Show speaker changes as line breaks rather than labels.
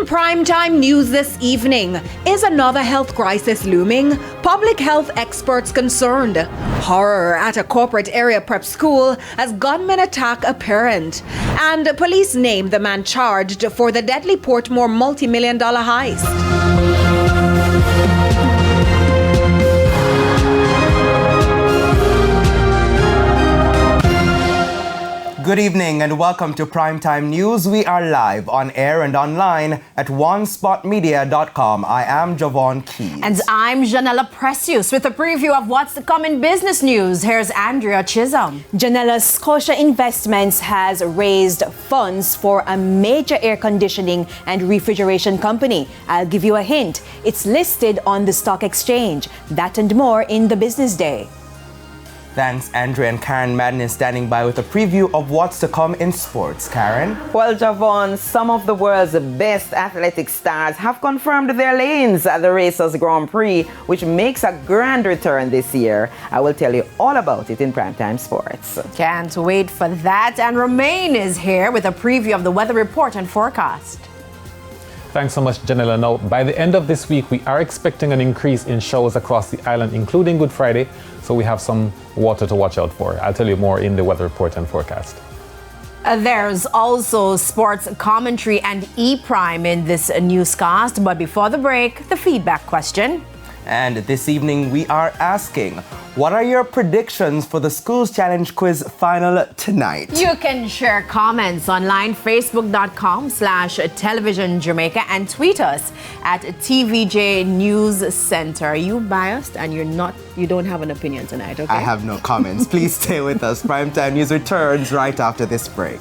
In primetime news this evening, is another health crisis looming? Public health experts concerned. Horror at a corporate area prep school as gunmen attack a parent. And police name the man charged for the deadly Portmore multi-million-dollar heist.
Good evening and welcome to Primetime News. We are live on air and online at onespotmedia.com. I am Javon Keys.
And I'm Janella Precious with a preview of what's to come in business news. Here's Andrea Chisholm.
Janella, Scotia Investments has raised funds for a major air conditioning and refrigeration company. I'll give you a hint. It's listed on the stock exchange. That and more in the business day.
Thanks, Andrea, and Karen Madden is standing by with a preview of what's to come in sports. Karen?
Well, Javon, some of the world's best athletic stars have confirmed their lanes at the Racers Grand Prix, which makes a grand return this year. I will tell you all about it in Primetime Sports.
Can't wait for that. And Romain is here with a preview of the weather report and forecast.
Thanks so much, Janella. Now, by the end of this week, we are expecting an increase in showers across the island, including Good Friday, so we have some water to watch out for. I'll tell you more in the weather report and forecast.
There's also sports commentary and E-Prime in this newscast, but before the break, the feedback question.
And this evening, we are asking, what are your predictions for the Schools Challenge quiz final tonight?
You can share comments online, facebook.com/television Jamaica, and tweet us at TVJ News Center. Are you biased and you don't have an opinion tonight, okay?
I have no comments. Please stay with us. Primetime News returns right after this break.